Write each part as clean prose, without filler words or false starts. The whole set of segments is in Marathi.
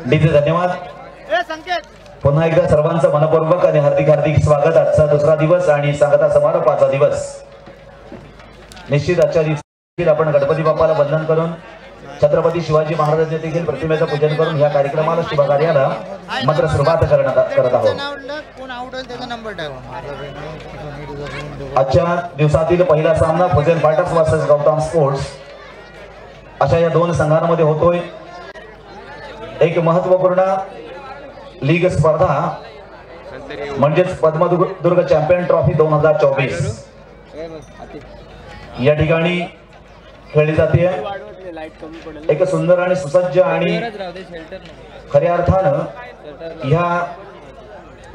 डीजे धन्यवाद। पुन्हा एकदा सर्वांचं मनपूर्वक आणि हार्दिक हार्दिक स्वागत। आजचा दुसरा दिवस आणि सांगता समारोपाचा दिवस। निश्चित आजच्या दिवशी आपण गणपती बाप्पाला वंदन करून छत्रपती शिवाजी महाराजांच्या देखील प्रतिमेचं पूजन करून या कार्यक्रमाला शुभ कार्याला मात्र सुरुवात करत आहोत। आजच्या दिवसातील पहिला सामना फुजेल फायटर्स वर्सेस गौतम स्पोर्ट्स अशा या दोन संघांमध्ये होतोय। एक महत्त्वपूर्ण लीग स्पर्धा म्हणजेच पद्मदुर्ग चॅम्पियन ट्रॉफी 2024 या ठिकाणी खेळली जाते। एक सुंदर आणि सुसज्ज आणि खऱ्या अर्थानं ह्या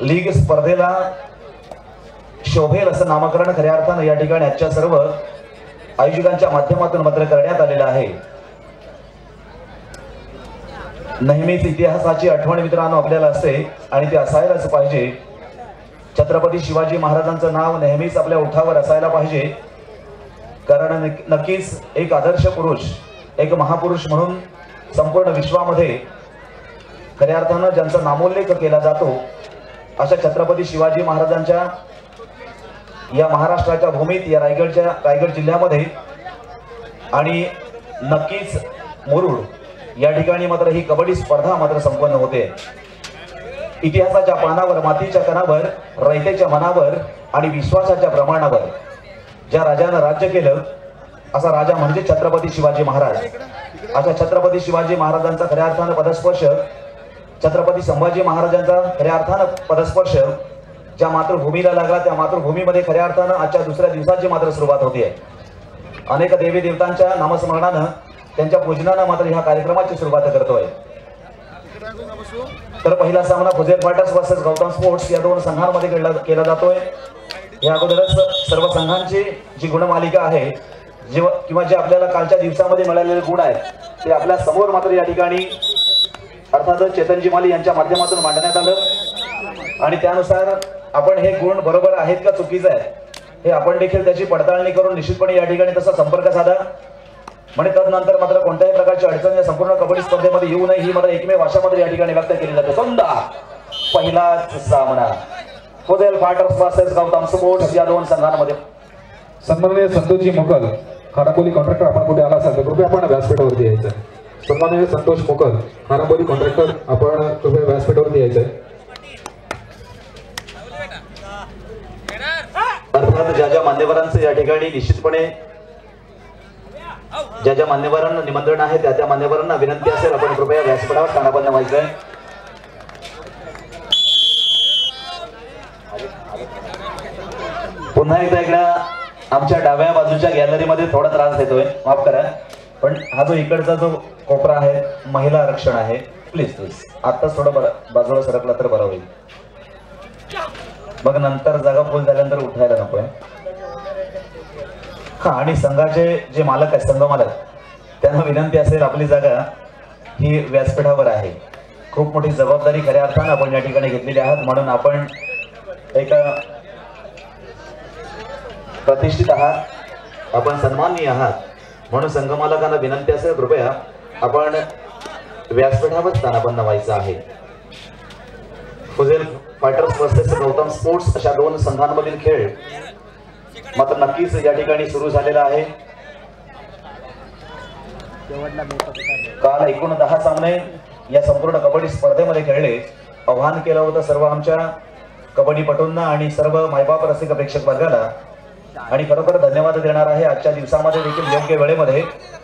लीग स्पर्धेला शोभेल असं नामकरण खऱ्या अर्थानं या ठिकाणी आजच्या सर्व आयोजकांच्या माध्यमातून मात्र करण्यात आलेलं आहे। नेहमीच इतिहासाची आठवण मित्रांनो आपल्याला असते आणि ते असायलाच पाहिजे। छत्रपती शिवाजी महाराजांचं नाव नेहमीच आपल्या ओठावर असायला पाहिजे, कारण नक्कीच एक आदर्श पुरुष, एक महापुरुष म्हणून संपूर्ण विश्वामध्ये खऱ्या अर्थानं ज्यांचा नामोल्लेख केला जातो अशा छत्रपती शिवाजी महाराजांच्या या महाराष्ट्राच्या भूमीत या रायगड जिल्ह्यामध्ये आणि नक्कीच मुरुड या ठिकाणी मात्र ही कबड्डी स्पर्धा मात्र संपन्न होते। इतिहासाच्या पानावर, मातीच्या कणावर, रयतेच्या मनावर आणि विश्वासाच्या प्रमाणावर ज्या राजानं राज्य केलं असा राजा म्हणजे छत्रपती शिवाजी महाराज। अशा छत्रपती शिवाजी महाराजांचा खऱ्या अर्थानं पदस्पर्श, छत्रपती संभाजी महाराजांचा खऱ्या अर्थानं पदस्पर्श ज्या मातृभूमीला लागला त्या मातृभूमीमध्ये खऱ्या अर्थानं आजच्या दुसऱ्या दिवसाची मात्र सुरुवात होते। अनेक देवी देवतांच्या नामस्मरणानं त्यांच्या पूजनानं मात्र ह्या कार्यक्रमाची सुरुवात करतोय। तर पहिला सामना फुजेल फायटर्स वर्सेस गौतम स्पोर्ट्स या दोन संघांमध्ये केला जातोय। या अगोदरच सर्व संघांची जी गुणमालिका आहे किंवा जे आपल्याला कालच्या दिवसामध्ये मिळालेले गुण आहेत ते आपल्या समोर मात्र या ठिकाणी अर्थातच चेतनजी माली यांच्या माध्यमातून मांडण्यात आलं आणि त्यानुसार आपण हे गुण बरोबर आहेत का चुकीचं आहे हे आपण देखील त्याची पडताळणी करून निश्चितपणे या ठिकाणी तसा संपर्क साधा, म्हणजे तदनंतर मात्र कोणत्याही प्रकारची अडचण या संपूर्ण कबड्डी स्पर्धेमध्ये येऊ नये ही मात्र एकमेव आशामध्ये या ठिकाणी व्यक्त केली जाते। समजा पहिलाच सामना फुजेल फायटर्स वर्सेस गौतम स्पोर्ट्स या दोन संघांमध्ये। सन्माननीय संतोषजी मोकल, खानापोली कॉन्ट्रॅक्टर, आपण कुठे आला असाल तर कृपया आपण व्यासपीठावरती यायचं। सन्माननीय संतोष मोकल, खानापोली कॉन्ट्रॅक्टर, आपण कृपया व्यासपीठावरती यायचं। अर्थात ज्या मान्यवरांचं या ठिकाणी निश्चितपणे ज्या मान्यवरांना निमंत्रण आहे त्या मान्यवरांना विनंती असेल आपण कृपया व्यासपीठावर स्थानापन्न व्हायचंय। पुन्हा एकदा आमच्या डाव्या बाजूच्या गॅलरीमध्ये थोडा त्रास देतोय, माफ करा, पण हा जो इकडचा जो कोपरा आहे महिला आरक्षण आहे, प्लीज आताच थोडं बाजूला सरकला तर बरं होईल, मग नंतर जागा फुल झाल्यानंतर उठायला नकोय। हा, आणि संघाचे जे मालक आहेत, संघ मालक, त्यांना विनंती असेल आपली जागा ही व्यासपीठावर आहे। खूप मोठी जबाबदारी खऱ्या अर्थानं आपण या ठिकाणी घेतलेली आहात, म्हणून आपण एक प्रतिष्ठित आहात, आपण सन्माननीय आहात, म्हणून संघ मालकांना विनंती असेल कृपया आपण व्यासपीठावर स्थानापन्न व्हायचं आहे। फुजेल फायटर्स वर्सेस गौतम स्पोर्ट्स अशा दोन संघांमधील खेळ मात्र नक्कीच या ठिकाणी सुरू झालेला आहे। काल एकूण 10 सामने या संपूर्ण कबड्डी स्पर्धेमध्ये खेळले। आव्हान केलं होतं सर्व आमच्या कबड्डीपटूंना आणि सर्व मायबाप रसिक प्रेक्षक वर्गाला, आणि खरोखर धन्यवाद देणार आहे। आजच्या दिवसामध्ये देखील योग्य वेळेमध्ये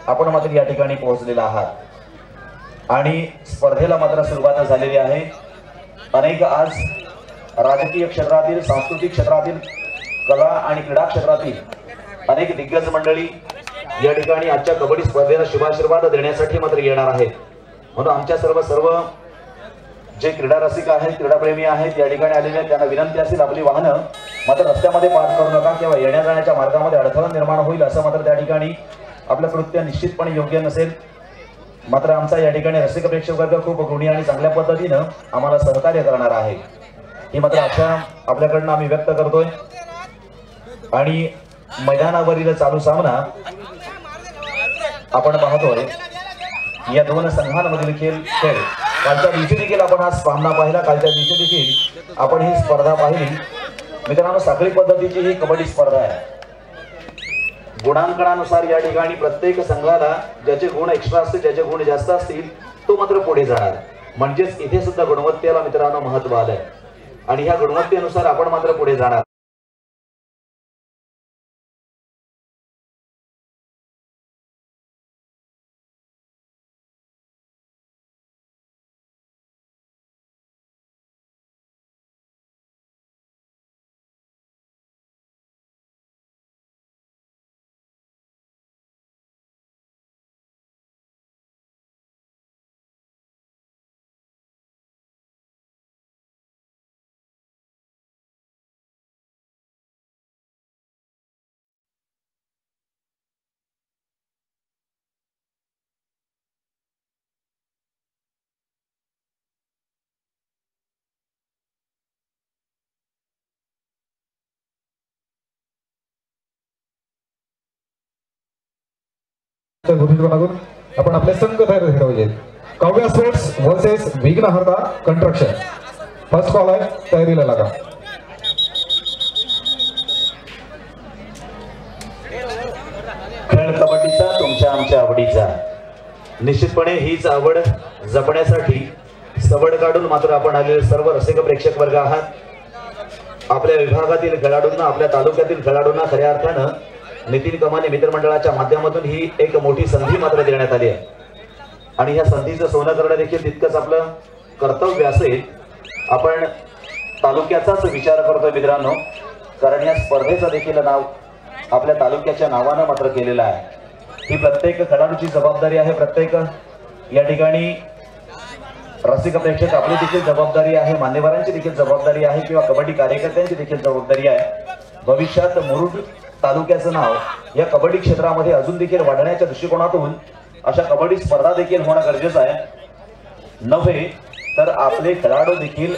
आपण मात्र या ठिकाणी पोहोचलेला आहात आणि स्पर्धेला मात्र सुरुवात झालेली आहे। अनेक आज राजकीय क्षेत्रातील, सांस्कृतिक क्षेत्रातील, कला आणि क्रीडा क्षेत्रातील अनेक दिग्गज मंडळी या ठिकाणी आजच्या कबड्डी स्पर्धेला शुभाशीर्वाद देण्यासाठी मात्र येणार आहेत, म्हणून आमच्या सर्व जे क्रीडा रसिक आहेत, क्रीडाप्रेमी आहेत या ठिकाणी आलेले आहेत, त्यांना विनंती असेल आपली वाहनं मात्र रस्त्यामध्ये पार्क करू नका किंवा येण्या जाण्याच्या मार्गामध्ये अडथळा निर्माण होईल असं मात्र त्या ठिकाणी आपलं कृत्य निश्चितपणे योग्य नसेल। मात्र आमचा या ठिकाणी रसिक प्रेक्षक वर्ग खूप गुणी आणि चांगल्या पद्धतीनं आम्हाला सहकार्य करणार आहे, ही मात्र आशा आपल्याकडनं आम्ही व्यक्त करतोय। आणि मैदानावरील चालू सामना आपण पाहतोय या दोन संघांमधील खेळ कालच्या दिवशी देखील आपण हा सामना पाहिला, कालच्या दिवशी देखील आपण ही स्पर्धा पाहिली मित्रांनो। साखळी पद्धतीची ही कबड्डी स्पर्धा आहे। गुणांकनानुसार या ठिकाणी प्रत्येक संघाला ज्याचे गुण एक्स्ट्रा असतील, ज्याचे गुण जास्त असतील तो मात्र पुढे जाणार। म्हणजेच इथे सुद्धा गुणवत्तेला मित्रांनो महत्त्व आलंय आणि ह्या गुणवत्तेनुसार आपण मात्र पुढे जाणार। आपण आपले संघ तयार ठेवायचे। काव्या स्पोर्ट्स वर्सेस विघ्नहर्ता कंस्ट्रक्शन। फर्स्ट कॉल आहे, तयारीला लागा। खेळ कबड्डीचा तुमच्या आमच्या आवडीचा। निश्चितपणे हीच आवड जपण्यासाठी सवड काढून मात्र आपण आलेले सर्व रसिक प्रेक्षक वर्ग आहात। आपल्या विभागातील खेळाडूंना, आपल्या तालुक्यातील खेळाडूंना खऱ्या अर्थानं नितीन कमाने मित्रमंडळाच्या माध्यमातून ही एक मोठी संधी मात्र देण्यात आली आहे आणि ह्या संधीचं सोनं करणं देखील तितकंच आपलं कर्तव्य असेल। आपण तालुक्याचाच विचार करतोय मित्रांनो, कारण या स्पर्धेचं देखील नाव आपल्या तालुक्याच्या नावानं मात्र केलेलं आहे। ही प्रत्येक खेळाडूची जबाबदारी आहे, प्रत्येक या ठिकाणी रसिक प्रेक्षक आपली देखील जबाबदारी आहे, मान्यवरांची देखील जबाबदारी आहे किंवा कबड्डी कार्यकर्त्यांची देखील जबाबदारी आहे। भविष्यात मुरुड तालुक्याचं नाव या कबड्डी क्षेत्रामध्ये अजून देखील वाढण्याच्या दृष्टिकोनातून अशा कबड्डी स्पर्धा देखील होणं गरजेचं आहे। नव्हे तर आपले खेळाडू देखील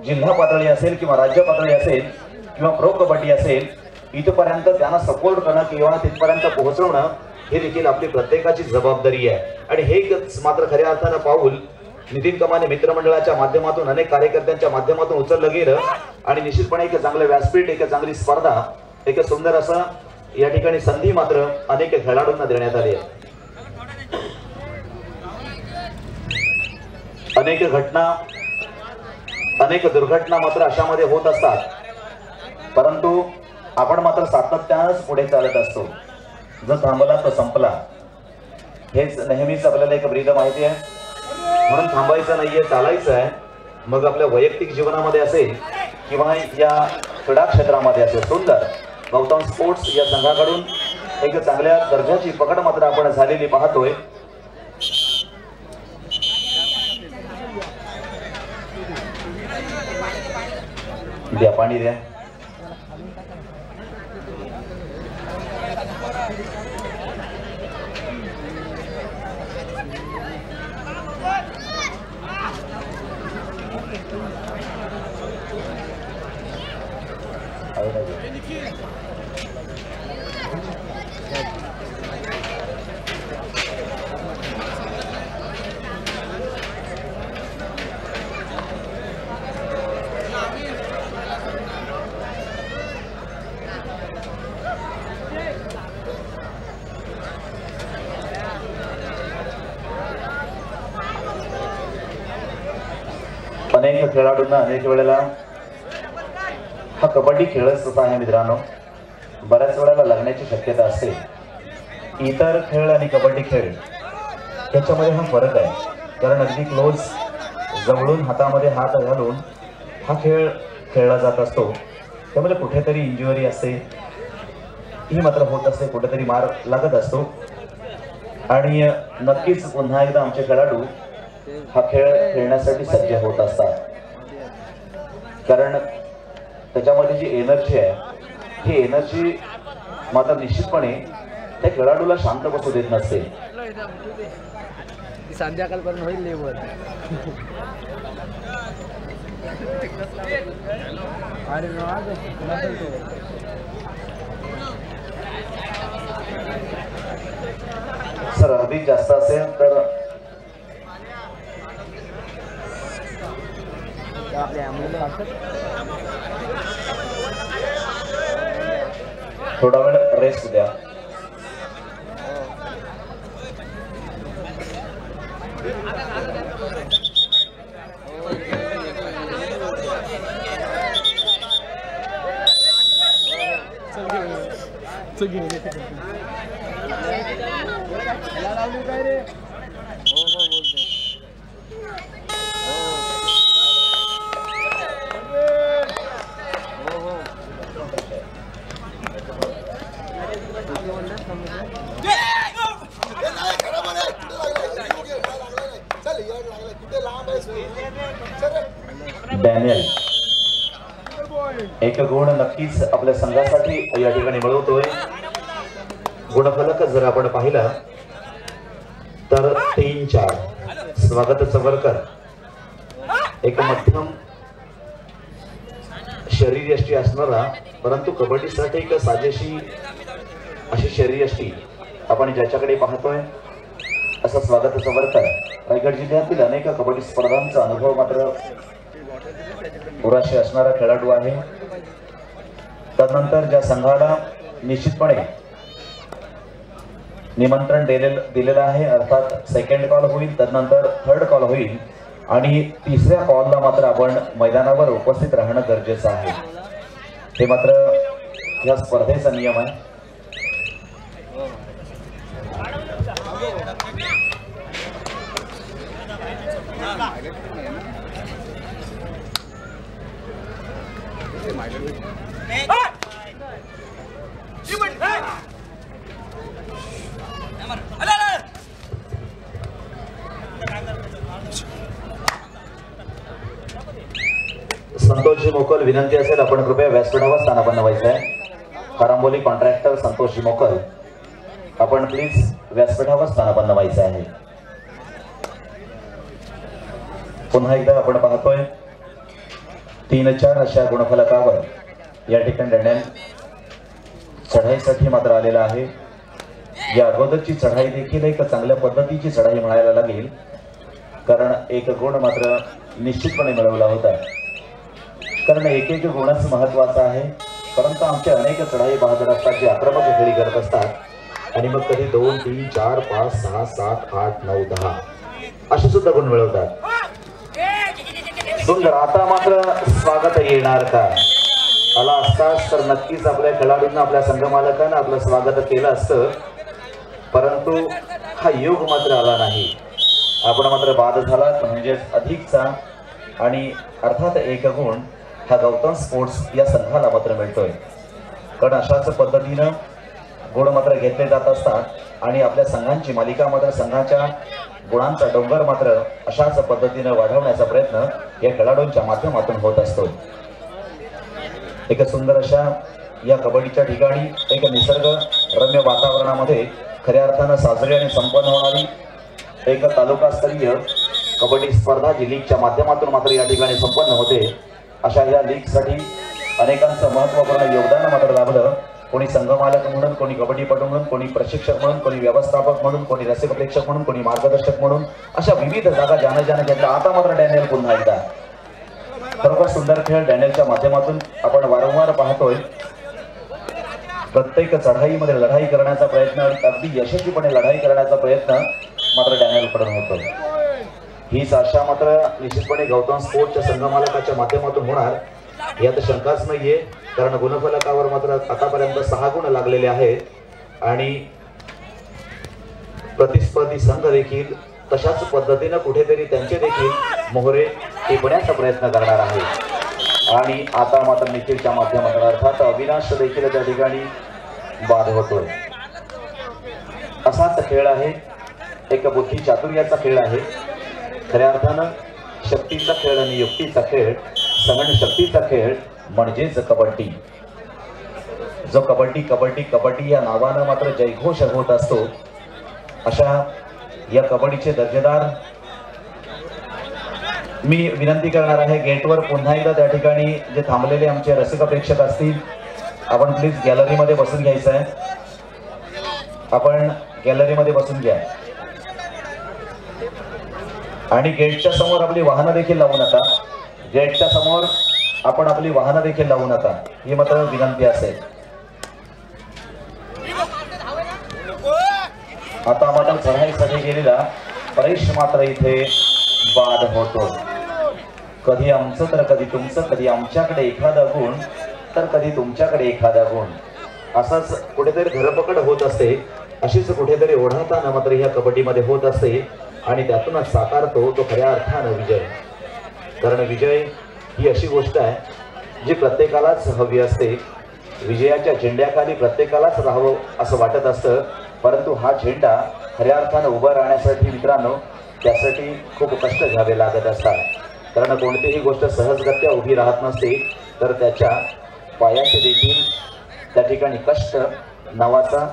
जिल्हा पातळी असेल किंवा राज्य पातळी असेल किंवा प्रो कबड्डी असेल इथपर्यंत त्यांना सपोर्ट करणं किंवा तिथपर्यंत पोहोचवणं हे देखील आपली प्रत्येकाची जबाबदारी आहे। आणि हे मात्र खऱ्या अर्थानं पाऊल नितीन कमाने मित्रमंडळाच्या माध्यमातून, अनेक कार्यकर्त्यांच्या माध्यमातून उचललं गेलं आणि निश्चितपणे एक चांगलं व्यासपीठ, एक चांगली स्पर्धा, एक सुंदर असं या ठिकाणी संधी मात्र अनेक खेळाडूंना देण्यात आली आहे। अनेक घटना, अनेक दुर्घटना मात्र अशामध्ये होत असतात, परंतु आपण मात्र सातत्यानंच पुढे चालत असतो। जो थांबला तो संपला, हेच नेहमीच आपल्याला एक ब्रीद माहिती आहे। म्हणून थांबायचं नाहीये, चालायचं आहे। मग आपल्या वैयक्तिक जीवनामध्ये असेल किंवा या क्रीडा क्षेत्रामध्ये असेल। सुंदर गौतम स्पोर्ट्स या संघाकडून एक चांगल्या दर्जाची पकड मात्र आपण झालेली पाहतोय। द्या पाणी द्या। अनेक खेळाडूंना अनेक वेळेला हा कबड्डी खेळच तसा आहे मित्रांनो, बऱ्याच वेळेला लागण्याची शक्यता असते। इतर खेळ आणि कबड्डी खेळ त्याच्यामध्ये हा फरक आहे, कारण अगदी क्लोज जवळून हातामध्ये हात घालून हा खेळ खेळला जात असतो। त्यामुळे कुठेतरी इंजुरी असते, ही मात्र होत असते, कुठेतरी मार लागत असतो आणि नक्कीच पुन्हा एकदा आमचे खेळाडू हा खेळ खेळण्यासाठी सज्ज होत असतात, कारण त्याच्यामध्ये जी एनर्जी आहे ही एनर्जी मात्र निश्चितपणे त्या खेळाडूला शांत बसू देत नसते। संध्याकाळपर्यंत होईल लेवल सर अधिक जास्त असेल तर थोडा वेळ रेस्ट द्या. डॅनियल एक गुण नक्कीच आपल्या संघासाठी या ठिकाणी मिळवतोय. गुणफलक जर आपण पाहिला तर 3-4. स्वागत चवरकर एक मध्यम शरीरयष्टी असणारा परंतु कबड्डीसाठी एक साजेशी अशी शरीरयष्टी आपण ज्याच्याकडे पाहतोय असं स्वागत चवरकर रायगड जिल्ह्यातील अनेक कबड्डी स्पर्धांचा अनुभव मात्र पुराशी असणारा खेळाडू आहे. त्यानंतर ज्या संघाला निश्चितपणे निमंत्रण दिलेलं आहे अर्थात सेकंड कॉल होईल, त्यानंतर थर्ड कॉल होईल आणि तिसऱ्या कॉलला मात्र आपण मैदानावर उपस्थित राहणं गरजेचं आहे. हे मात्र या स्पर्धेचा नियम आहे. संतोषजी मोकल विनंती असेल आपण कृपया व्यासपीठावर स्थानापन्न व्हायचं आहे. खारांबोली कॉन्ट्रॅक्टर संतोषजी मोकल आपण प्लीज व्यासपीठावर स्थानापन्न व्हायचं आहे. पुन्हा एकदा आपण पाहतोय 3-4 अशा गुणफलकावर या ठिकाणी डॅनियल चढाईसाठी मात्र आलेला आहे. या अगोदरची चढाई देखील एक चांगल्या पद्धतीची चढाई म्हणायला लागेल कारण एक गुण मात्र निश्चितपणे मिळवला होता. कारण एक गुणच महत्वाचा आहे परंतु आमचे अनेक चढाई बहादर असतात जे आक्रमक खेळी करत असतात आणि मग कधी 2, 3, 4, 5, 6, 7, 8, 9, 10 असे सुद्धा गुण मिळवतात. सुंदर. आता मात्र स्वागत येणार का आला असताच तर नक्कीच आपल्या खेळाडूंना आपल्या संघमालकांना आपलं स्वागत केलं असतं परंतु हा योग मात्र आला नाही. आपण मात्र बाद झालात म्हणजेच अधिकचा आणि अर्थात एक गुण हा गौतम स्पोर्ट्स या संघाला मात्र मिळतोय. कारण अशाच पद्धतीनं गुण मात्र घेतले जात असतात आणि आपल्या संघांची मालिका मात्र संघाच्या गुणांचा डोंगर मात्र अशाच पद्धतीनं वाढवण्याचा प्रयत्न या खेळाडूंच्या माध्यमातून होत असतो. एक सुंदर अशा या कबड्डीच्या ठिकाणी एक निसर्ग रम्य वातावरणामध्ये खऱ्या अर्थानं साजरी आणि संपन्न होणारी एक तालुकास्तरीय कबड्डी स्पर्धा जी लीगच्या माध्यमातून मात्र या ठिकाणी संपन्न होते. अशा या लीगसाठी अनेकांचं महत्त्वपूर्ण योगदान मात्र लाभलं. कोणी संघमालक म्हणून, कोणी कबड्डीपटू म्हणून, कोणी प्रशिक्षक म्हणून, कोणी व्यवस्थापक म्हणून, कोणी रसिक प्रेक्षक म्हणून, कोणी मार्गदर्शक म्हणून अशा विविध जागा ज्यानं घेतल्या. आता मात्र डॅनियल पुन्हा एकदा खरोखर सुंदर खेळ डॅनियलच्या माध्यमातून आपण वारंवार पाहतोय. प्रत्येक चढाईमध्ये लढाई करण्याचा प्रयत्न आणि अगदी यशस्वीपणे लढाई करण्याचा प्रयत्न मात्र डॅनियलकडून होतो. हीच आशा मात्र निश्चितपणे गौतम स्पोर्ट्सच्या संघमालकाच्या माध्यमातून होणार यात शंकाच नाहीये. कारण गुणफलकावर मात्र आतापर्यंत 6 गुण लागलेले आहेत आणि प्रतिस्पर्धी संघ देखील तशाच पद्धतीनं कुठेतरी त्यांचे देखील मोहरे टिपण्याचा प्रयत्न करणार आहे. आणि आता मात्र निखिलच्या माध्यमातून अर्थात अविनाश देखील त्या ठिकाणी बाद होतोय. असाच खेळ आहे. एक बुद्धी चातुर्याचा खेळ आहे. खऱ्या अर्थानं शक्तीचा खेळ आणि युक्तीचा खेळ, सहन शक्तीचा खेळ म्हणजेच कबड्डी. जो कबड्डी कबड्डी कबड्डी या नावानं मात्र जयघोष होत असतो अशा या कबड्डीचे दर्जेदार मी विनंती करणार आहे गेटवर पुन्हा एकदा त्या ठिकाणी जे थांबलेले आमचे रसिक प्रेक्षक असतील आपण प्लीज गॅलरीमध्ये बसून घ्यायचं आहे. आपण गॅलरीमध्ये बसून घ्या आणि गेटच्या समोर आपली वाहनं देखील लावू नका. गेटच्या समोर आपण आपली वाहनं देखील लावू नका, ही मात्र विनंती असेल. आता मात्र चढाईसाठी गेलेला परेश मात्र इथे बाद होतो. कधी आमचं तर कधी तुमचं, कधी आमच्याकडे एखादा गुण तर कधी तुमच्याकडे एखादा गुण, असंच कुठेतरी धरपकड होत असते. अशीच कुठेतरी ओढाताना मात्र ह्या कबड्डीमध्ये होत असते आणि त्यातूनच साकारतो तो खऱ्या अर्थानं विजय. कारण विजय ही अशी गोष्ट आहे जी प्रत्येकालाच हवी असते. विजयाच्या झेंड्याखाली प्रत्येकालाच राहावं असं वाटत असतं, परंतु हा झेंडा खऱ्या अर्थानं उभं राहण्यासाठी मित्रांनो त्यासाठी खूप कष्ट घ्यावे लागत असतात. कारण कोणतीही गोष्ट सहजगत्या उभी राहत नसते, तर त्याच्या पायाचे देखील त्या ठिकाणी कष्ट नावाचा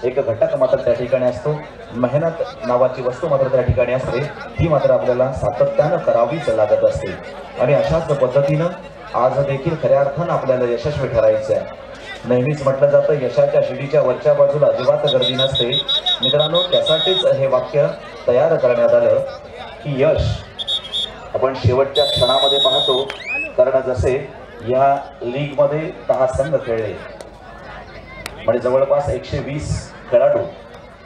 एक घटक मात्र त्या ठिकाणी असतो. मेहनत नावाची वस्तू मात्र त्या ठिकाणी असते, ती मात्र आपल्याला सातत्यानं करावीच लागत असते. आणि अशाच पद्धतीनं आज देखील खऱ्या अर्थानं आपल्याला यशस्वी ठरायचं आहे. नेहमीच म्हटलं जातं यशाच्या शिडीच्या वरच्या बाजूला अजिबात गर्दी नसते. मित्रांनो त्यासाठीच हे वाक्य तयार करण्यात आलं की यश आपण शेवटच्या क्षणामध्ये पाहतो. कारण जसे या लीगमध्ये 10 संघ खेळले, म्हणजे जवळपास 120 खेळाडू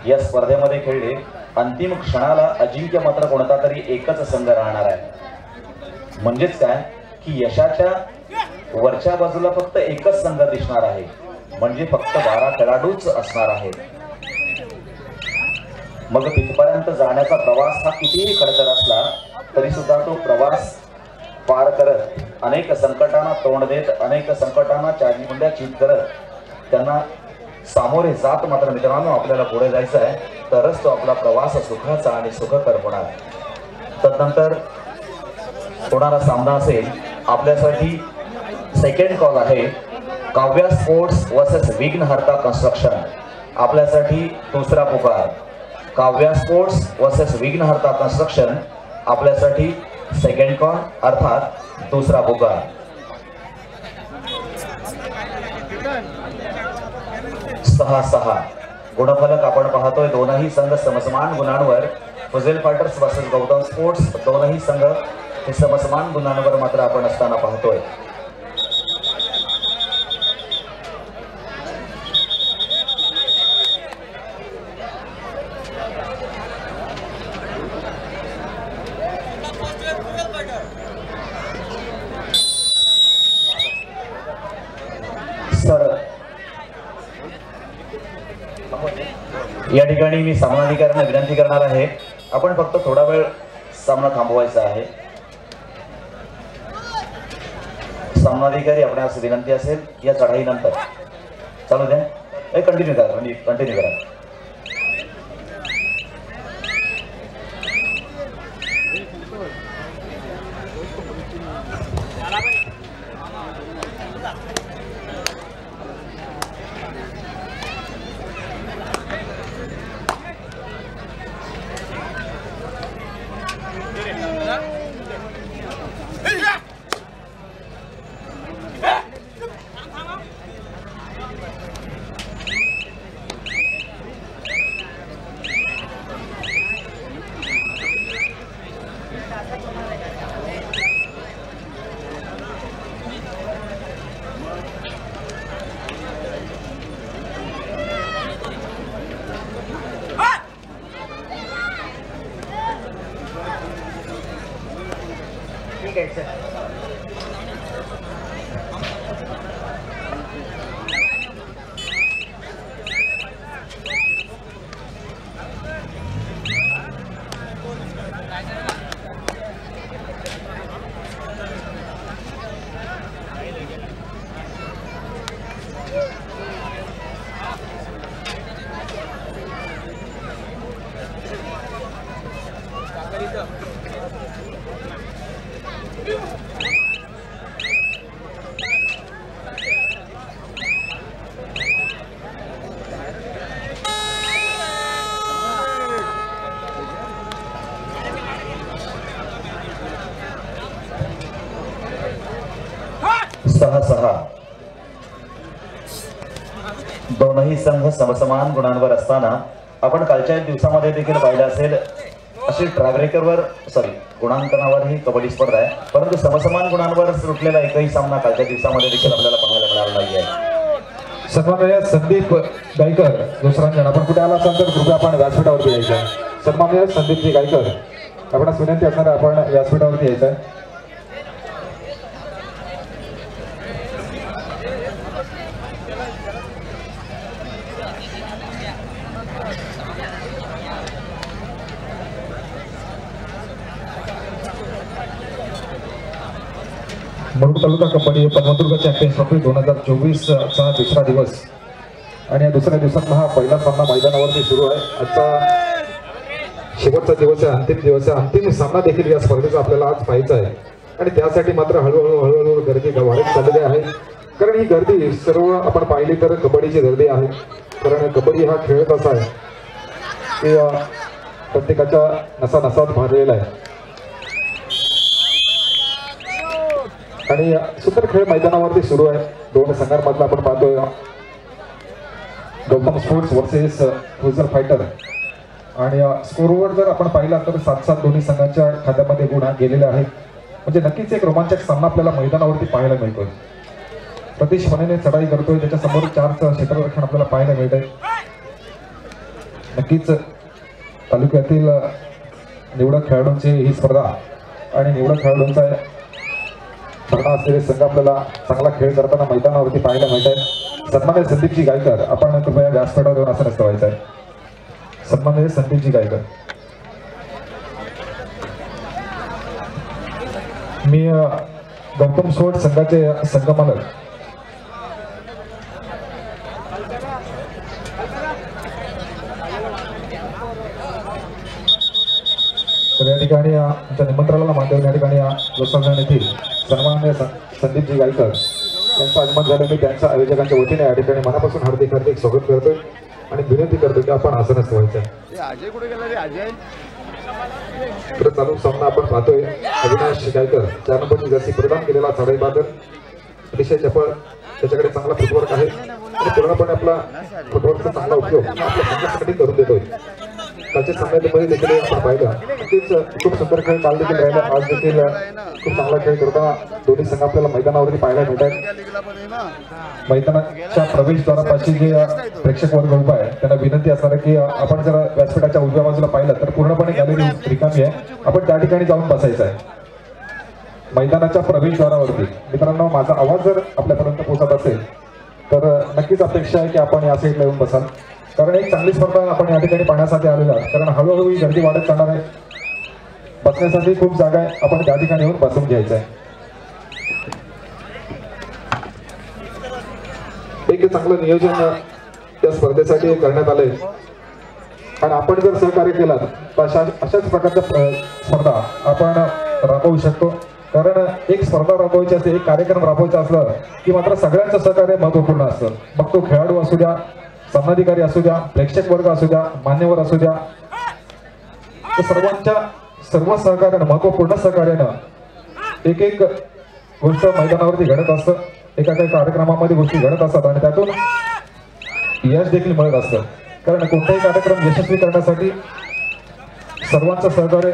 या स्पर्धेमध्ये खेळले. अंतिम क्षणाला अजिंक्य मात्र कोणता तरी एकच संघ राहणार आहे. म्हणजेच काय की यशाच्या वरच्या बाजूला फक्त एकच संघ दिसणार आहे, म्हणजे फक्त 12 खेळाडूच असणार आहेत. मग तिथपर्यंत जाण्याचा प्रवास हा कितीही खडतर असला तरी सुद्धा तो प्रवास पार करत, अनेक संकटांना तोंड देत, अनेक संकटांना चारमुंड्या चित करत त्यांना सामोरे जात मात्र मित्रांनो आपल्याला पुढे जायचं आहे. तरच तो आपला प्रवास सुखाचा आणि सुखकर होणार. तदनंतर होणारा सामना असेल आपल्यासाठी सेकंड कॉल आहे काव्या स्पोर्ट्स वर्सेस विघ्नहर्ता कन्स्ट्रक्शन. आपल्यासाठी दुसरा पुकार. काव्या स्पोर्ट्स वर्सेस विघ्नहर्ता कन्स्ट्रक्शन आपल्यासाठी सेकंड कॉल अर्थात दुसरा पुकार. सहा गुणफलक आपण पाहतोय. दोनही संघ समसमान गुणांवर. फुझेल फायटर्स वर्सेस गौतम स्पोर्ट्स दोनही संघ हे समसमान गुणांवर मात्र आपण असताना पाहतोय. या ठिकाणी मी सामनाधिकाऱ्यांना विनंती करणार आहे, आपण फक्त थोडा वेळ सामना थांबवायचा आहे. सामनाधिकारी आपणास विनंती असेल या चढाईनंतर चालू द्या. कंटिन्यू करा. दोनही संघ समसमान गुणांवर असताना आपण कालच्या दिवसामध्ये देखील पाहिलं असेल अशी ट्रॅव्हरेकरवर गुणांकनावर ही कबड्डी स्पर्धा आहे, परंतु समसमान गुणांवर सुटलेला एकही सामना कालच्या दिवसामध्ये देखील आपल्याला पाहायला मिळाला नाही आहे. सन्माननीय संदीप गायकर दुसरा आपण कुठे आला असाल तर कृपया आपण व्यासपीठावरती यायचं. सन्माननीय संदीपजी गायकर आपणास विनंती असणार आहे आपण व्यासपीठावरती यायचं आहे. मुरुड तालुका कबड्डी पद्मदुर्ग चॅम्पियन्स ट्रॉफी 2024 चा दुसरा दिवस आणि या दुसऱ्या दिवसात हा पहिला सामना मैदानावरती सुरू आहे. आजचा शेवटचा दिवस आहे, अंतिम दिवस आहे. अंतिम सामना देखील या स्पर्धेचा आपल्याला आज पाहायचा आहे आणि त्यासाठी मात्र हळूहळू गर्दी वाढत चाललेली आहे. कारण ही गर्दी सर्व आपण पाहिली तर कबड्डीची गर्दी आहे. कारण कबड्डी हा खेळ असा आहे की प्रत्येकाच्या नसानसात भरलेला आहे आणि सुंदर खेळ मैदानावरती सुरू आहे. दोन संघांमधला आपण पाहतोय गौतम स्पोर्ट्स वर्सेस फ्युजल फायटर आणि स्कोरवर जर आपण पाहिला तर 7-7 दोन्ही संघांच्या खात्यामध्ये गुण गेलेले आहेत. म्हणजे नक्कीच एक रोमांचक सामना आपल्याला मैदानावरती पाहायला मिळतोय. प्रतीश फणेने चढाई करतोय, त्याच्यासमोर 4 क्षेत्ररक्षण आपल्याला पाहायला मिळत आहे. नक्कीच तालुक्यातील निवडक खेळाडूंची ही स्पर्धा आणि निवडक खेळाडूंचा स्पर्धा असलेले संघ आपल्याला चांगला खेळ करताना मैदानावरती पाहायला मिळत आहे. सन्माननीय संदीपजी गायकर आपण कृपया व्यासपीठावर येऊन असं व्हायचं आहे. सन्माननीय संदीपजी गायकर, मी गौतम स्पोर्ट्स संघाचे संघमालक तर या ठिकाणी आमच्या निमंत्रणाला माध्यम या ठिकाणी लोकसभा येथील सन्माननीय संदीपजी गायकर यांचं आगमन झालं. मी त्यांच्या आयोजकांच्या वतीने या ठिकाणी मनापासून हार्दिक स्वागत करतोय आणि विनंती करतो की आपण आसनस्थ व्हायचं. तर चालू सामना आपण पाहतोय. अविनाश गायकर 4 नंबरची जर्सी परिधान केलेला चढाई बादल अतिशय चपळ, त्याच्याकडे चांगला फुटवर्क आहे आणि पूर्णपणे आपला फुटवर्कचा चांगला उपयोग आपल्या संघासाठी करून देतोय. कालच्या सामन्यामध्ये देखील आपण पाहिलं नक्कीच खूप सुंदर खेळ काल देखील राहिला. आज देखील खूप चांगला खेळ करताना दोन्ही संघ आपल्याला मैदानावरती पाहायला मिळतात. मैदानाच्या प्रवेशद्वारापाशी जे प्रेक्षक वर्ग उभा आहे त्यांना विनंती असणार आहे की आपण जर व्यासपीठाच्या उजव्या बाजूला पाहिलं तर पूर्णपणे गॅलरी रिकामी आहे, आपण त्या ठिकाणी जाऊन बसायचं आहे. मैदानाच्या प्रवेशद्वारावरती मित्रांनो माझा आवाज जर आपल्यापर्यंत पोहोचत असेल तर नक्कीच अपेक्षा आहे की आपण या साईडला येऊन बसाल, कारण एक चांगली स्पर्धा आपण या ठिकाणी पाहण्यासाठी आलेलो आहोत. कारण हळूहळू ही गर्दी वाढत जाणार आहे. बसण्यासाठी खूप जागा आहे, आपण त्या ठिकाणी येऊन बसून घ्यायचं आहे. एक चांगलं नियोजन त्या स्पर्धेसाठी करण्यात आलंय आणि आपण जर सहकार्य केलं तर अशाच प्रकारच्या स्पर्धा आपण राबवू शकतो. कारण एक स्पर्धा राबवायची असते, एक कार्यक्रम राबवायचा असलं की मात्र सगळ्यांचं सहकार्य महत्वपूर्ण असतं. मग तो खेळाडू असू द्या, सामनाधिकारी असू द्या, प्रेक्षक वर्ग असू द्या, मान्यवर असू द्या, तर सर्व सहकार्यानं, महत्वपूर्ण सहकार्यानं एक गोष्ट मैदानावरती घडत असतं. एका काही कार्यक्रमामध्ये गोष्टी घडत असतात आणि त्यातून यश देखील मिळत असतं. कारण कोणताही कार्यक्रम यशस्वी करण्यासाठी सर्वांचं सहकार्य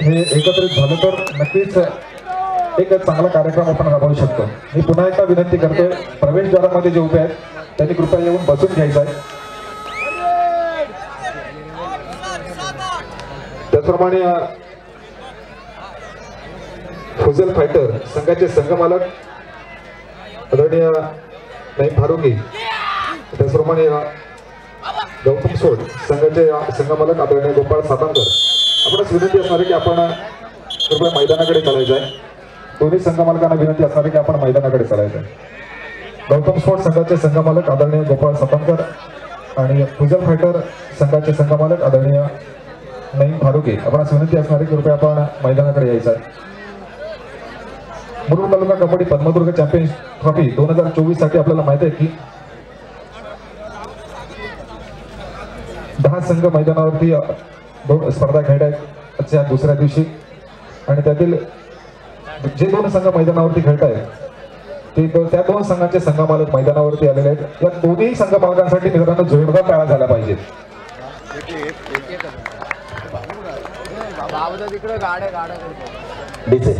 हे एकत्रित झालं तर नक्कीच एक चांगला कार्यक्रम आपण राबवू शकतो. मी पुन्हा एकदा विनंती करतोय, प्रवेशद्वारामध्ये जे उभे आहेत त्यांनी कृपया येऊन बसून घ्यायचं आहे. त्याचप्रमाणे फ्युजल फायटर संघाचे संघमालक आदरणीय नाईम फारुकी, त्याचप्रमाणे गौतम सोड संघाचे संघमालक आदरणीय गोपाळ सातांकर, आपणास विनंती असणार आहे की आपण कृपया मैदानाकडे चालायचं आहे. दोन्ही संघमालकांना विनंती असणार आहे की आपण मैदानाकडे चालायचं आहे. गौतम स्पोर्ट्स संघाचे संघमालक आदरणीय गोपाळ सातांकर आणि फ्युजल फायटर संघाचे संघमालक आदरणीय नाईम फारुकी, आपणास विनंती असणार आहे की कृपया आपण मैदानाकडे यायचं आहे. मुरुड तालुका कबड्डी पद्मदुर्ग चॅम्पियन्स ट्रॉफी 2024 साठी आपल्याला माहिती आहे की 10 संघ मैदानावरती स्पर्धा खेळत आहेत आजच्या दुसऱ्या दिवशी आणि त्यातील जे 2 संघ मैदानावरती खेळत आहेत त्या 2 संघांचे संघमालक मैदानावरती आलेले आहेत. या दोन्ही संघमालकांसाठी मित्रांनो जोरदार टाळ्या झाल्या पाहिजेत. तिकडे गाड्या डीजे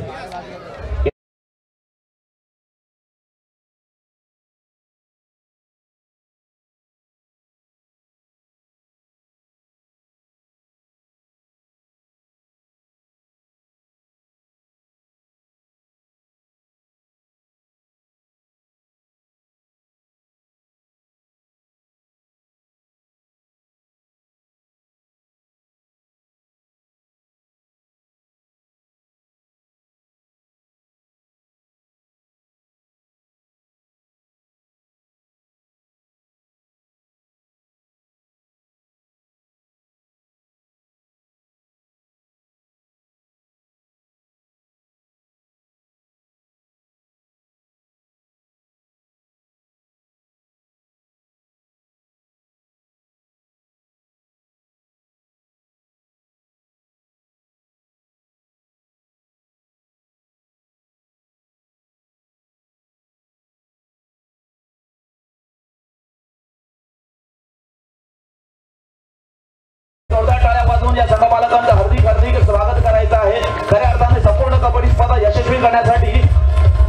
या संघमालकांचं हार्दिक हार्दिक स्वागत करायचं आहे. खऱ्या अर्थाने संपूर्ण कबड्डी स्पर्धा यशस्वी करण्यासाठी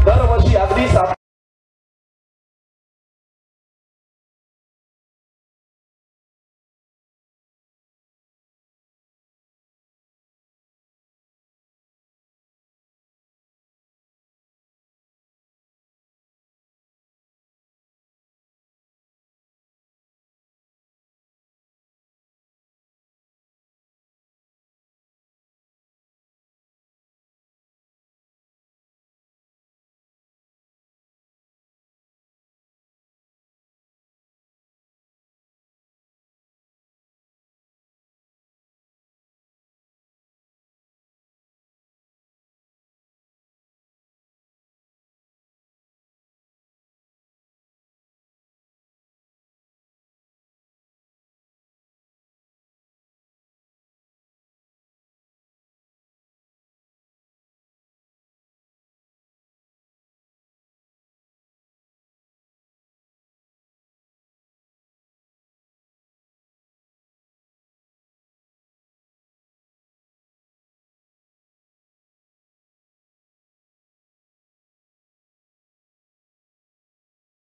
दरवर्षी अगदी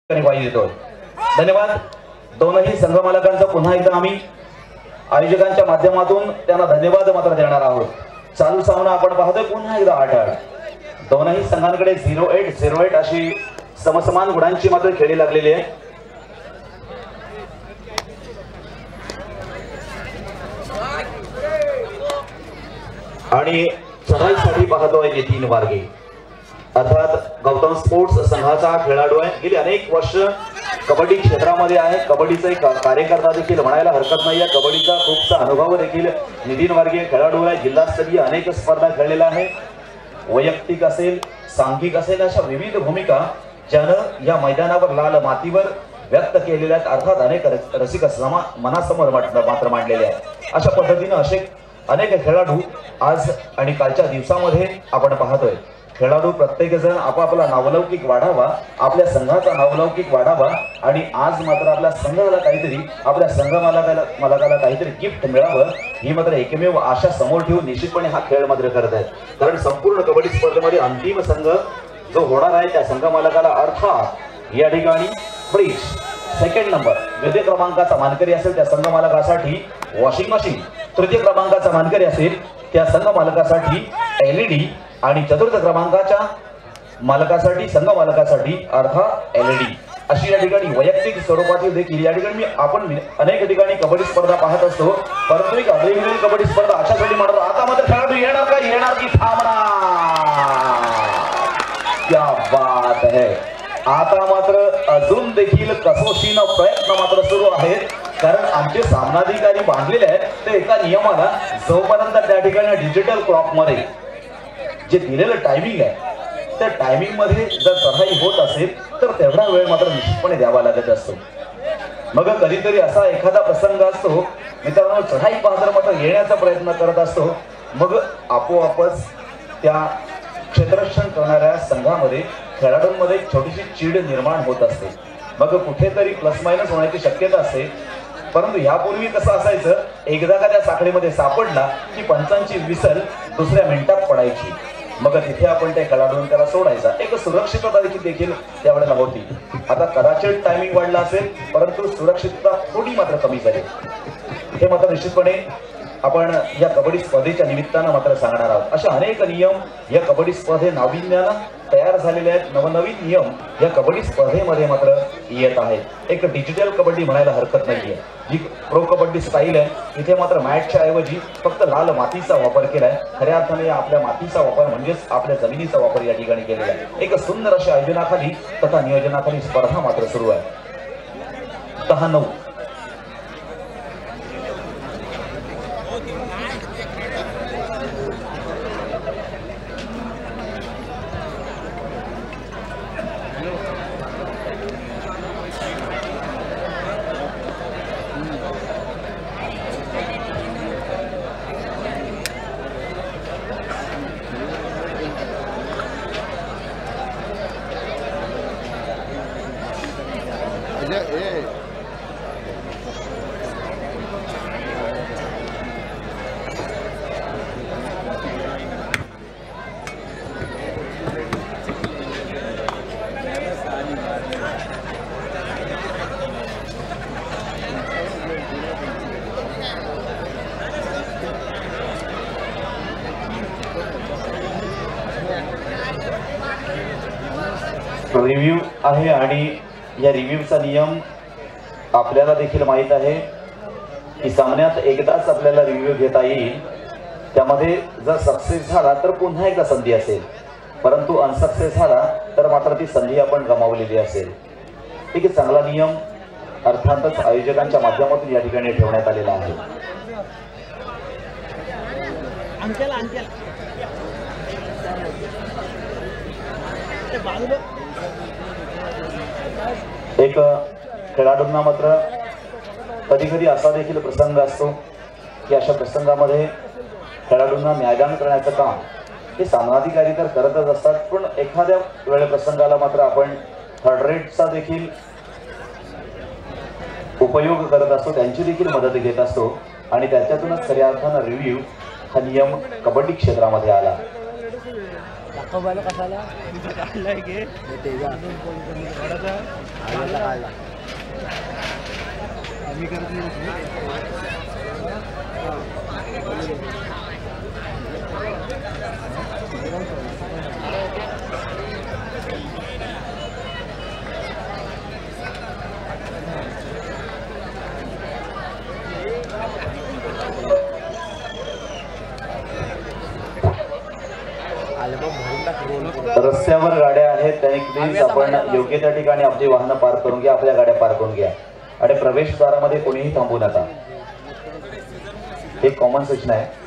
धन्यवाद. दोनही संघमालकांचा पुन्हा एकदा आम्ही आयोजकांच्या माध्यमातून त्यांना धन्यवाद मात्र देणार आहोत. चालू सामना आपण पाहतोय पुन्हा एकदा 8-8. दोनही संघांकडे 0-8 अशी समसमान गुणांची मात्र खेळी लागलेली आहे. आणि चढाईसाठी पाहतोय नितीन वारगे अर्थात गौतम स्पोर्ट्स संघाचा खेळाडू आहे. गेली अनेक वर्ष कबड्डी क्षेत्रामध्ये आहे. कबड्डीचा एक कार्यकर्ता देखील म्हणायला हरकत नाही. कबड्डीचा खूपसा अनुभव देखील नितीन वारगे खेळाडू आहे. जिल्हास्तरीय अनेक स्पर्धा खेळलेला आहे. वैयक्तिक असेल, सांघिक असेल, अशा विविध भूमिका ज्यानं या मैदानावर लाल मातीवर व्यक्त केलेल्या आहेत. अर्थात अनेक रसिक मनासमोर मात्र मांडलेले आहेत. अशा पद्धतीने असे अनेक खेळाडू आज आणि कालच्या दिवसामध्ये आपण पाहतोय. खेळाडू प्रत्येक जण आपापला नावलौकिक वाढावा, आपल्या संघाचा नावलौकिक वाढावा आणि आज मात्र आपल्या संघाला काहीतरी, आपल्या संघ मालकाला काहीतरी गिफ्ट मिळावं ही मात्र एकमेव आशा समोर ठेवून निश्चितपणे हा खेळ मात्र करत आहेत. कारण संपूर्ण कबड्डी स्पर्धेमध्ये अंतिम संघ जो होणार आहे त्या संघ मालकाला अर्थात या ठिकाणी फ्रीज सेकंड नंबर, द्वितीय क्रमांकाचा मानकरी असेल त्या संघ मालकासाठी वॉशिंग मशीन, तृतीय क्रमांकाचा मानकरी असेल त्या संघ मालकासाठी LED आणि चतुर्थ क्रमांकाच्या मालकासाठी संघ मालकासाठी अर्थात LED अशी या ठिकाणी वैयक्तिक स्वरूपातील देखील या ठिकाणी आपण अनेक ठिकाणी कबड्डी स्पर्धा पाहत असतो. परंतु एक वेगवेगळी कबड्डी स्पर्धा अशासाठी म्हणतो आता मात्र खेळाडू येणार की थांबणार. क्या बात है. आता मात्र अजून देखील कसोशीनं प्रयत्न मात्र सुरू आहेत. कारण आमचे सामनाधिकारी बांधलेले आहेत ते एका नियमाला, जोपर्यंत त्या ठिकाणी डिजिटल क्लॉक मध्ये जे दिलेलं टायमिंग आहे त्या टायमिंग मध्ये जर चढाई होत असेल तर तेवढा वेळ मात्र निश्चितपणे द्यावा लागत असतो. मग कधीतरी असा एखादा प्रसंग असतो मित्रांनो, चढाई पाहतर मात्र येण्याचा प्रयत्न करत असतो. मग आपोआपच त्या क्षेत्ररक्षण करणाऱ्या संघामध्ये खेळाडूंमध्ये छोटीशी चीड निर्माण होत असते. मग कुठेतरी प्लस मायनस होण्याची शक्यता असते. परंतु यापूर्वी कसं असायचं, एकदा का त्या साखळीमध्ये सापडला की पंचांची विसल दुसऱ्या मिनिटात पडायची, मग तिथे आपण त्या खेळाडून त्याला सोडायचा. एक सुरक्षितता देखील त्यावेळेला होती. आता कदाचित टायमिंग वाढला असेल, परंतु सुरक्षितता थोडी मात्र कमी झाली. हे मात्र निश्चितपणे आपण या कबड्डी स्पर्धेच्या निमित्तानं मात्र सांगणार आहोत. अशा अनेक नियम या कबड्डी स्पर्धे नाविन्यानं तयार झालेले आहेत. नवनवीन नियम या कबड्डी स्पर्धेमध्ये मात्र येत आहेत. एक डिजिटल कबड्डी म्हणायला हरकत नाहीये. जी प्रो कबड्डी स्टाईल आहे, इथे मात्र मॅटच्या ऐवजी फक्त लाल मातीचा वापर केलाय. खऱ्या अर्थाने आपल्या मातीचा वापर म्हणजेच आपल्या जमिनीचा वापर या ठिकाणी केलेला आहे. एक सुंदर अशा आयोजनाखाली तथा नियोजनाखाली स्पर्धा मात्र सुरू आहे. 10-9 रिव्ह्यू आहे आणि या रिव्ह्यूचा नियम आपल्याला देखील माहित आहे की सामन्यात एकदाच आपल्याला रिव्ह्यू घेता येईल. त्यामध्ये जर सक्सेस झाला तर पुन्हा एकदा संधी असेल, परंतु अनसक्सेस झाला तर मात्र ती संधी आपण गमावलेली असेल. ठीक आहे, चांगला नियम अर्थातच आयोजकांच्या माध्यमातून या ठिकाणी ठेवण्यात आलेला आहे. एक खेळाडूंना मात्र कधी कधी असा देखील प्रसंग असतो की अशा प्रसंगामध्ये खेळाडूंना न्यायदान करण्याचं काम हे सामनाधिकारी तर करतच असतात, पण एखाद्या वेळे प्रसंगाला मात्र आपण थर्ड रेटचा देखील उपयोग करत असतो, त्यांची देखील मदत घेत असतो आणि त्याच्यातूनच खऱ्या अर्थानं रिव्ह्यू हा नियम कबड्डी क्षेत्रामध्ये आला. रस्त्यावर गाड्या आहेत, त्याने प्लीज आपण योग्य त्या ठिकाणी आपली वाहनं पार्क करून घ्या, आपल्या गाड्या पार्क करून घ्या आणि प्रवेशद्वारामध्ये कोणीही थांबू नका. एक कॉमन सूचना आहे.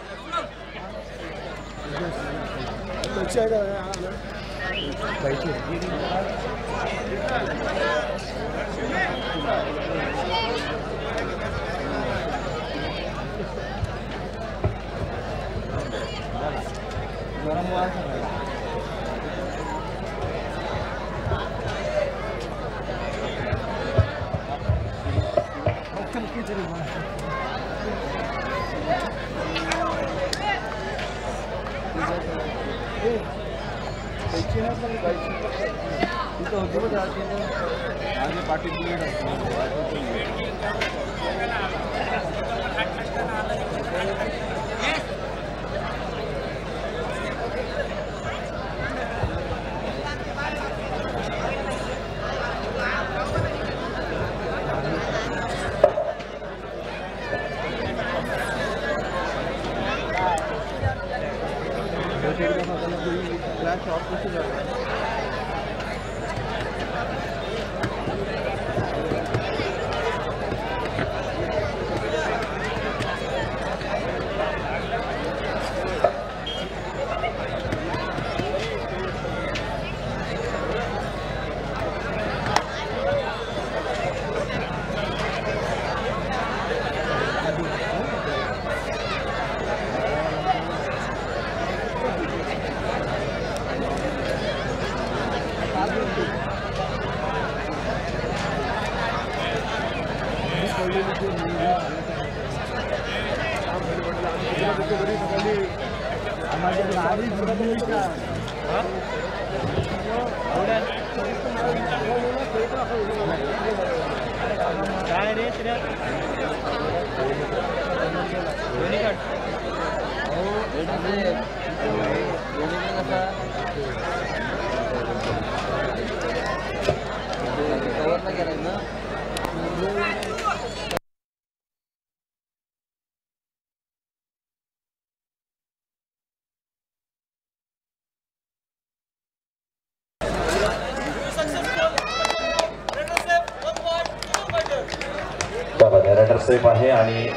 रेडर सेफ आहे आणि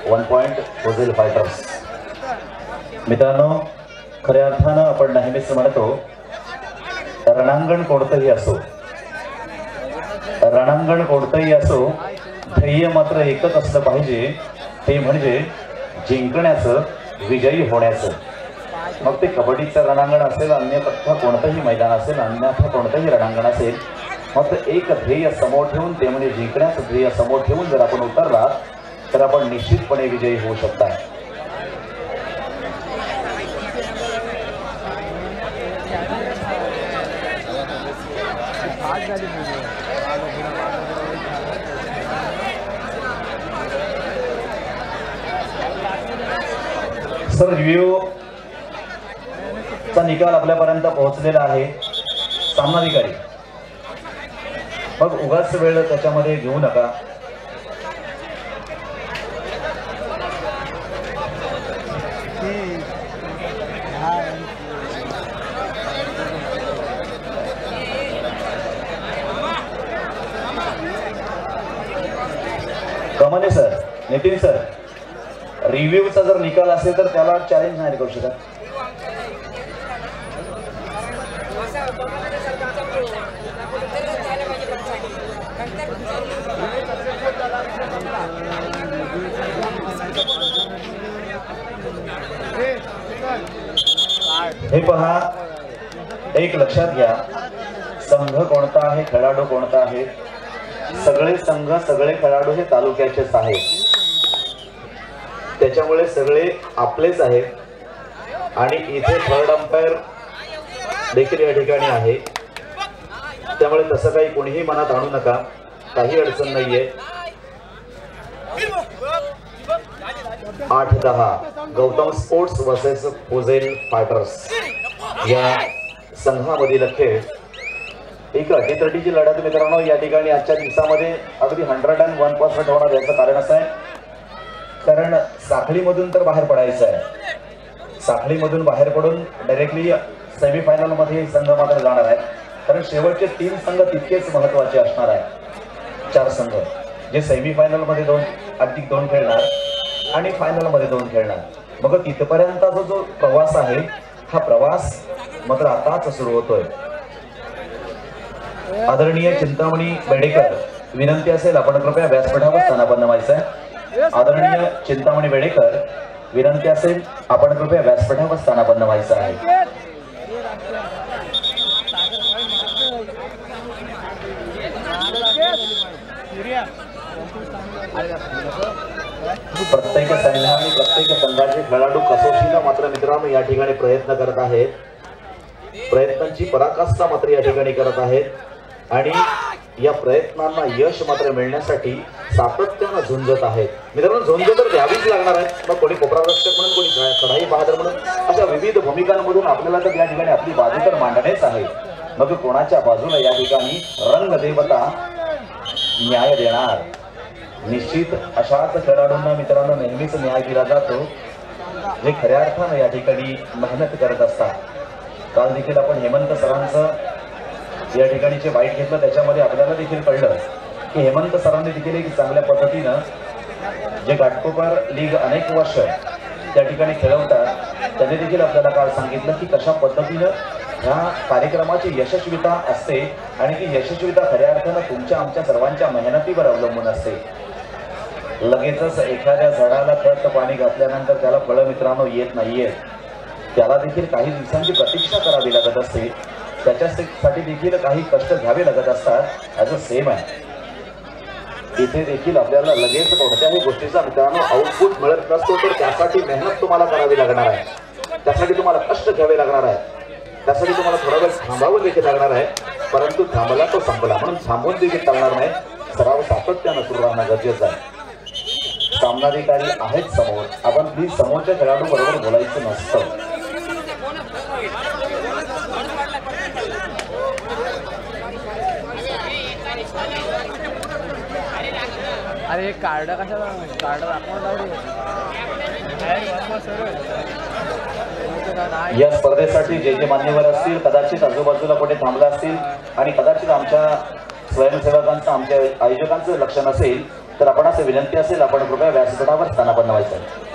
1 पॉइंट पुझेल फायटर्स. मित्रांनो, खऱ्या अर्थानं आपण नेहमीच म्हणतो, रणांगण कोणतंही असो, रणांगण कोणतंही असो, ध्येय मात्र एकच असलं पाहिजे, ते म्हणजे जिंकण्याचं, विजयी होण्याचं. मग ते कबड्डीचं रणांगण असेल, अन्यथा कोणतंही मैदान असेल, अन्यथा कोणतंही रणांगण असेल, फक्त एक ध्येय समोर ठेवून, ते म्हणजे जिंकण्याचं ध्येय समोर ठेवून जर आपण उतरला तर आपण निश्चितपणे विजयी होऊ शकता. सर, रिव्ह्यू चा निकाल आपल्यापर्यंत पोहोचलेला आहे. सामनाधिकारी, मग उगाच वेळ त्याच्यामध्ये घेऊ नका. कमाने सर, नितीन सर, रिव्ह्यूचा जर निकाल असेल तर त्याला चॅलेंज नाही करू शकत. हे पहा, एक लक्षात घ्या, संघ कोणता आहे, खेळाडू कोणता आहे. सगळे संघ, सगळे खेळाडू हे तालुक्याचेच आहेत, त्याच्यामुळे सगळे आपलेच आहेत. आणि इथे थर्ड अंपायर देखील या ठिकाणी आहे, त्यामुळे तसं काही कोणीही मनात आणू नका, काही अडचण नाहीये. 8-10 गौतम स्पोर्ट्स वर्सेस पुझेल फायटर्स या संघामधील खेळ. एक अटीतटीची लढत मित्रांनो या ठिकाणी आजच्या दिवसामध्ये अगदी 101% होणार. याचं कारण असं आहे, कारण साखळीमधून तर बाहेर पडायचं आहे. साखळीमधून बाहेर पडून डायरेक्टली सेमीफायनल मध्ये संघ मात्र जाणार आहे, कारण शेवटचे 3 संघ तितकेच महत्वाचे असणार आहेत. 4 संघ जे सेमीफायनल मध्ये 2 खेळणार आणि फायनल मध्ये 2 खेळणार. मग तिथपर्यंतचा जो प्रवास आहे, हा प्रवास मात्र आताच सुरू होतोय. आदरणीय चिंतामणी बेडेकर, विनंती असेल आपण कृपया व्यासपीठावर स्थानापन्न व्हायचं आहे. आदरणीय चिंतामणी बेडेकर, विनंती असेल आपण कृपया व्यासपीठावर स्थानापन्न व्हायचं आहे. प्रत्येक संघ आणि प्रत्येक संघाचे खेळाडू कसोशीला मात्र मित्रांनो या ठिकाणी प्रयत्न करत आहेत. प्रयत्नांची पराकाष्ठा मात्र या ठिकाणी करत आहेत आणि या प्रयत्नांना यश मात्र मिळण्यासाठी सातत्यानं झुंजत आहेत. मित्रांनो, झुंज तर द्यावीच लागणार आहे. मग कोणी कोपरारक्षक म्हणून, कोणी कढाई बहादर म्हणून, अशा विविध भूमिकांमधून आपल्याला तर या ठिकाणी आपली बाजू तर मांडणेच आहे. मग कोणाच्या बाजूला या ठिकाणी रंगदेवता न्याय देणार. निश्चित अशाच खेळाडूंना मित्रांनो नेहमीच न्याय दिला जातो जे खऱ्या अर्थानं या ठिकाणी मेहनत करत असतात. काल देखील आपण हेमंत सरांचं या ठिकाणीचे बाईट घेतलं, त्याच्यामध्ये आपल्याला देखील कळलं की हेमंत सरांनी देखील एक चांगल्या पद्धतीनं जे घाटकोपर लीग अनेक वर्ष त्या ठिकाणी खेळवतात, त्यांनी देखील आपल्याला काल सांगितलं की कशा पद्धतीनं ह्या कार्यक्रमाची यशस्वीता असते आणि ती यशस्वीता खऱ्या अर्थानं तुमच्या आमच्या सर्वांच्या मेहनतीवर अवलंबून असते. लगेचच एखाद्या झाडाला खत पाणी घातल्यानंतर त्याला फळं मित्रांनो येत नाहीये, त्याला देखील काही दिवसांची प्रतीक्षा करावी लागत असते, त्याच्यासाठी देखील काही कष्ट घ्यावे लागत असतात. ॲज अ सेम आहे. इथे देखील आपल्याला लगेच कोणत्याही गोष्टीचा मित्रांनो आउटपुट मिळत नसतो, तर त्यासाठी मेहनत तुम्हाला करावी लागणार आहे, त्यासाठी तुम्हाला कष्ट घ्यावे लागणार आहे, त्यासाठी तुम्हाला थोडा वेळ थांबावं देखील लागणार आहे. परंतु थांबला तो संपला म्हणून थांबून देखील चालणार नाही. सराव सातत्यानं सुरू राहणं गरजेचं आहे. सामनाधिकारी आहेत समोर, आपण प्लीज समोरच्या खेळाडू बरोबर बोलायचं नसतं. अरे कार्ड कशाला कार्ड या स्पर्धेसाठी जे जे मान्यवर असतील कदाचित आजूबाजूला कुठे थांबला असतील आणि कदाचित आमच्या स्वयंसेवकांचं आमच्या आयोजकांचं लक्ष नसेल, तर आपण असं विनंती असेल आपण कृपया व्यासपीठावर स्थानापन्न व्हायचं.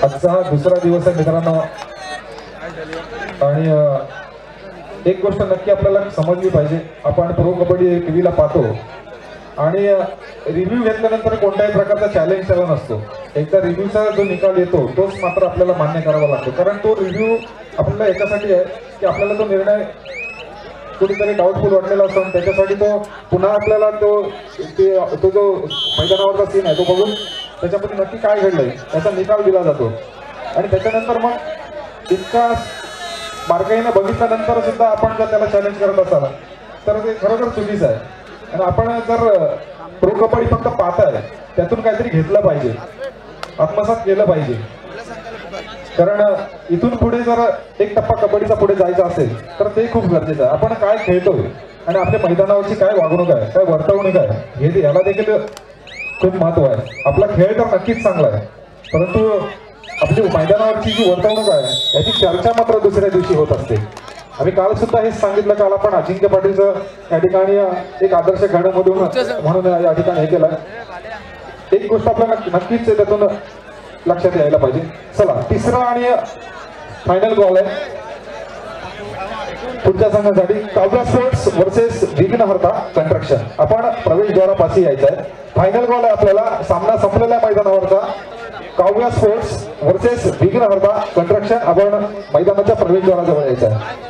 आजचा हा दुसरा दिवस आहे मित्रांनो, आणि एक गोष्ट नक्की आपल्याला समजली पाहिजे. आपण प्रो कबड्डी टीव्हीला पाहतो आणि रिव्ह्यू घेतल्यानंतर कोणत्याही प्रकारचा चॅलेंज त्याला नसतो. एकदा रिव्ह्यूचा जो निकाल येतो तोच मात्र आपल्याला मान्य करावा लागतो, कारण तो रिव्ह्यू आपल्याला याच्यासाठी आहे की आपल्याला तो निर्णय कुठेतरी डाऊटफुल वाटलेला असतो आणि त्याच्यासाठी तो पुन्हा आपल्याला तो जो मैदानावरचा सीन आहे तो बघून त्याच्यामध्ये नक्की काय घडलंय त्याचा निकाल दिला जातो. आणि त्याच्यानंतर मग इतका बारकाईने बघितल्यानंतर सुद्धा आपण जर त्याला चॅलेंज करत असाल तर ते खरोखर चुकीचं आहे. आणि आपण जर प्रो कबड्डी फक्त पाहताय त्यातून काहीतरी घेतलं पाहिजे, आत्मसात केलं पाहिजे. कारण इथून पुढे जर एक टप्पा कबड्डीचा पुढे जायचा असेल तर ते खूप गरजेचं आहे. आपण काय खेळतोय आणि आपल्या मैदानावरची काय वागणूक आहे, काय वर्तवणूक आहे, हे याला देखील खूप महत्व आहे. आपला खेळ तर नक्कीच चांगला आहे, परंतु आपली मैदानावरची जी वर्तवणूक आहे याची चर्चा मात्र दुसऱ्या दिवशी होत असते. आम्ही काल सुद्धा हेच सांगितलं, काल आपण अजिंक्य पाटीलचं या ठिकाणी एक आदर्श खेळाडूमधून म्हणून या ठिकाणी हे केलं. एक गोष्ट आपल्याला नक्कीच त्यातून लक्षात यायला पाहिजे. चला, तिसरा आणि फायनल बॉल आहे पुढच्या संघासाठी. काव्या स्पोर्ट्स वर्सेस विघ्नहर्ता कंस्ट्रक्शन. आपण प्रवेशद्वारापाशी यायचं आहे. फायनल बॉल आहे आपल्याला सामना संपलेल्या मैदानावरचा. काव्या स्पोर्ट्स वर्सेस विघ्नहर्ता कंस्ट्रक्शन. आपण मैदानाच्या प्रवेशद्वाराजवळ यायचं आहे.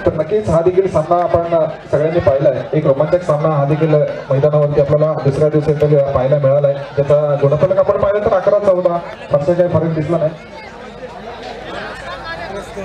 तर नक्कीच हा देखील सामना आपण सगळ्यांनी पाहिलाय. एक रोमांचक सामना हा देखील मैदानावरती आपल्याला दुसऱ्या दिवशी पाहायला मिळालाय. ज्याचा गुणफलक आपण पाहिलं तर 11-14, फारसा काही फरक दिसला नाही.